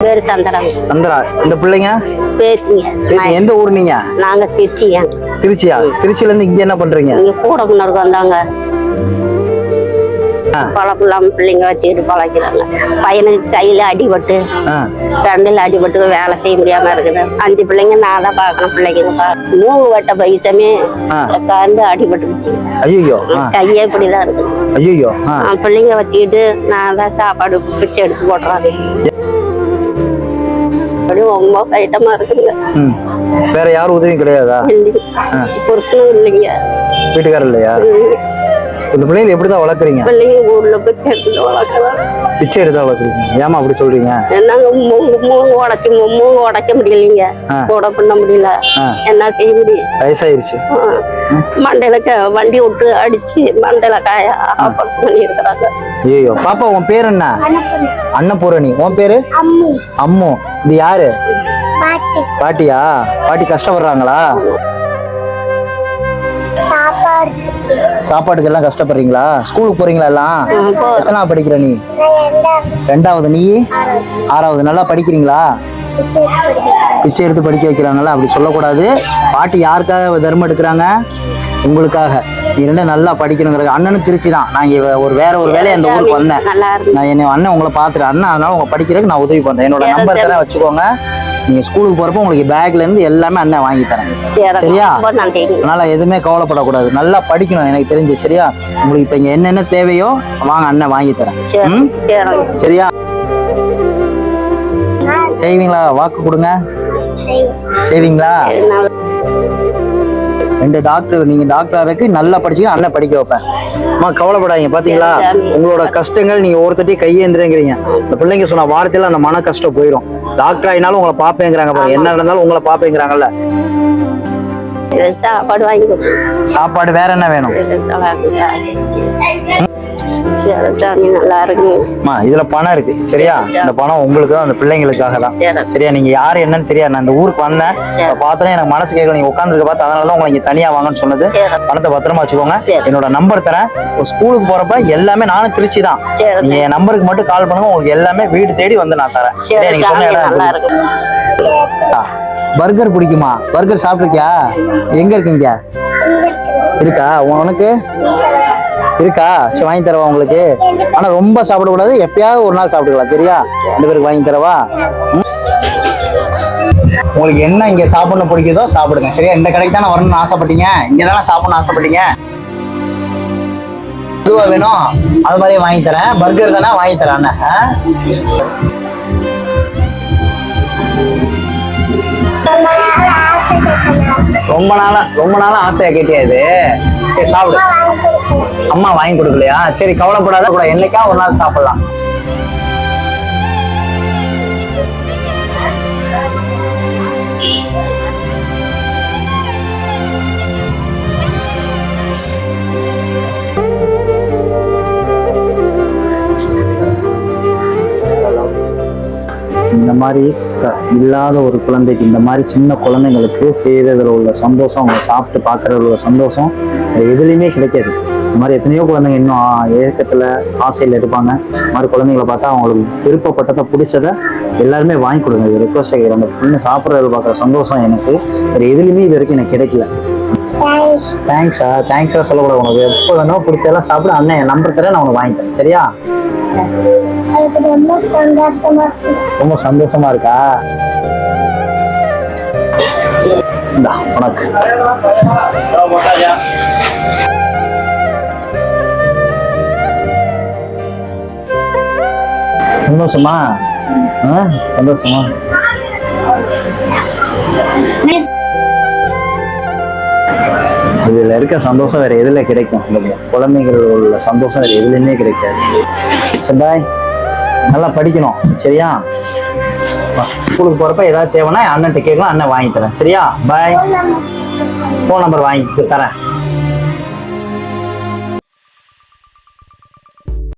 பேரு சந்திரா. சந்திரா. இந்த பிள்ளைங்க பேத்திங்க. எந்த ஊர் நீங்க? நாங்க திருச்சியா. திருச்சியா? திருச்சியில இருந்து இங்க என்ன பண்றீங்க? இங்க கூட முன்னருக்கு வந்தாங்க. பழப்பில்லாம பிள்ளைங்க வச்சுக்கிட்டு பழக்கிறாங்க. பையனுக்கு கையில அடிபட்டு கண்ணில் அடிபட்டு வேலை செய்ய முடியாம இருக்குது. 5 பிள்ளைங்க நான் தான் பாக்கணும். பிள்ளைங்க மூணு வட்ட பைசமே கண்டு அடிபட்டுருச்சு. ஐயோ, கையே இப்படிதான் இருக்குது. ஐயோ, பிள்ளைங்க வச்சுக்கிட்டு நான் தான் சாப்பாடு பிச்சை எடுத்து போடுறாங்க. ரொம்ப கைட்டமா இருக்குங்க. வேற யாரும் உதவியும் கிடையாதா? புருஷனும் இல்லைங்க. வீட்டுக்காரர் இல்லையா? இந்த பிள்ளைங்க எப்படிதான் வளர்க்குறீங்க? பிள்ளைங்க ஊர்ல பிச்சை எடுத்து வளர்க்குறாங்க. பிச்சை எடுத்து வளர்க்குறீங்க? ஏமா அப்படி சொல்றீங்க? நாங்க மூங்க உடைக்க முடியலைங்க. கூட பண்ண முடியல. என்ன செய்ய முடியும்? வயசாயிருச்சு. மண்டையில வண்டி விட்டு அடிச்சு மண்டையில காய ஆபரேஷன் பண்ணி இருக்கிறாங்க. ஐயோ, பாப்பா உன் பேர் என்ன? அன்னபூரணி. உன் பேரு? அம்மு. இது யாரு? பாட்டியா? பாட்டி கஷ்டப்படுறாங்களா? சாப்பாட்டுக்கு எல்லாம் கஷ்டப்படுறீங்களா? ஸ்கூலுக்கு போறீங்களா எல்லாம்? எத்தனாவது படிக்கிற நீ? 2வது. நீ 6வது. நல்லா படிக்கிறீங்களா? பிச்சை எடுத்து படிக்க வைக்கிறாங்களா? அப்படி சொல்லக்கூடாது. பாட்டி யாருக்காக தர்மம் எடுக்கிறாங்க? உங்களுக்காக. நீ ரெண்டும் நல்லா படிக்கணுங்கிற. அண்ணனும் திருச்சி தான். நான் வேற ஒரு வேலையை அந்த ஊருக்கு வந்தேன். நான் என்ன அண்ணன் உங்களை பார்த்துட்டு அண்ணன் அதனால உங்க படிக்கிறதுக்கு நான் உதவி பண்றேன். என்னோட நம்பர் தரேன், வச்சுக்கோங்க. நீங்க ஸ்கூலுக்கு போறப்போ உங்களுக்கு பேக்ல இருந்து எல்லாமே அண்ணன் வாங்கி தரேன். சரியா? அதனால எதுவுமே கவலைப்படக்கூடாது. நல்லா படிக்கணும் எனக்கு தெரிஞ்சு. சரியா? உங்களுக்கு இப்ப இங்க என்னென்ன தேவையோ வாங்க, அண்ணன் வாங்கி தரேன். சரியா? செய்வீங்களா? வாக்கு கொடுங்க. செய்வீங்களா? 2 டாக்டர். நீங்க டாக்டருக்கு நல்லா படிச்சீங்க, அண்ணன் படிக்க வைப்பேன். அம்மா கவலைப்படாதீங்க. பாத்தீங்களா உங்களோட கஷ்டங்கள்? நீங்க ஒருத்தட்டி கையேந்திரங்கிறீங்க. இந்த பிள்ளைங்க சொன்ன வார்த்தையில அந்த மன கஷ்டம் போயிடும். டாக்டர் ஆயினாலும் உங்களை பாப்பேங்கிறாங்க பாருங்க. என்ன நடந்தாலும் உங்களை பாப்பேங்கிறாங்கல்ல. சாப்பாடு வாங்கி. சாப்பாடு வேற என்ன வேணும்? நல்லா இருக்கு. இதுல பணம் இருக்கு. சரியா? இந்த பணம் உங்களுக்கு தான், அந்த பிள்ளைங்களுக்காக தான். சரியா? நீங்க யாரு என்னன்னு தெரியாது. நான் இந்த ஊருக்கு வந்தேன், பார்த்தோன்னே எனக்கு மனசு கேட்கல. நீங்க உட்காந்துருக்க பார்த்து அதனாலதான் உங்களை இங்க தனியா வாங்கன்னு சொன்னது. பணத்தை பத்திரமா வச்சுக்கோங்க. என்னோட நம்பர் தரேன். ஸ்கூலுக்கு போறப்ப எல்லாமே நானும் திருச்சி தான். நீங்க என் நம்பருக்கு மட்டும் கால் பண்ணுங்க. உங்களுக்கு எல்லாமே வீடு தேடி வந்து நான் தரேன். நீங்க சொன்ன இடம். பர்கர் பிடிக்குமா? பர்கர் சாப்பிட்டுருக்கியா? எங்க இருக்குங்க? இருக்கா? உனக்கு இருக்கா? சரி, வாங்கி தரவா உங்களுக்கு. ஆனா ரொம்ப சாப்பிடக்கூடாது. எப்பயாவது ஒரு நாள் சாப்பிட்டுக்கலாம். சரியா? 2 பேருக்கு வாங்கி தரவா? உங்களுக்கு என்ன இங்க சாப்பிடணும் பிடிக்குதோ சாப்பிடுங்க. சரியா? இந்த கடைக்கு தானே வரணும்னு ஆசைப்பட்டீங்க. இங்க தானே சாப்பிடணும்னு ஆசைப்பட்டீங்க. எதுவா வேணும் அது மாதிரியே வாங்கி தரேன். பர்கர் தானே வாங்கி தரேன். ரொம்ப நாளா ஆசையா கேட்டியா இது? சரி சாப்பிடு. அம்மா வாங்கி கொடுக்கலையா? சரி கவலைப்படாத. கூட என்னைக்கா ஒரு நாள் சாப்பிடலாம். இந்த மாதிரி இல்லாத ஒரு குழந்தைக்கு, இந்த மாதிரி சின்ன குழந்தைங்களுக்கு செய்யறதுல உள்ள சந்தோஷம், அவங்க சாப்பிட்டு பார்க்கறதுல உள்ள சந்தோஷம் எதுலையுமே கிடைக்காது. இந்த மாதிரி எத்தனையோ குழந்தைங்க இன்னும் ஏக்கத்துல ஆசையில் இருப்பாங்க. இந்த மாதிரி குழந்தைங்களை பார்த்தா அவங்களுக்கு விருப்பப்பட்டதை பிடிச்சதை எல்லாருமே வாங்கி கொடுங்க. இது ரிக்வஸ்ட் ஆகிடும். அந்த பொண்ணு சாப்பிட்றதுல பார்க்குற சந்தோஷம் எனக்கு வேற எதுலையுமே இது வரைக்கும் எனக்கு கிடைக்கல. தேங்க்ஸா? தேங்க்ஸா சொல்லக்கூடாது. உனக்கு எப்போ வேணும் பிடிச்சதெல்லாம் சாப்பிட. அண்ணன் என் நம்பர் தரேன், நான் உனக்கு வாங்கி தரேன். சரியா? ரொம்ப சந்தோஷமா இருக்கா? உனக்கு சந்தோஷமா? சந்தோஷமா? இதுல இருக்க சந்தோஷம் வேற எதுல கிடைக்கும்? குழந்தைகள் உள்ள சந்தோஷம் வேற எதுலையுமே கிடைக்காது. சரி பாய். நல்லா படிக்கணும். சரியா? ஸ்கூலுக்கு போறப்ப ஏதாவது தேவைன்னா அண்ணன்ட்ட கேட்கலாம். அண்ணன் வாங்கி தரேன். சரியா? பாய். ஃபோன் நம்பர் வாங்கி தரேன்.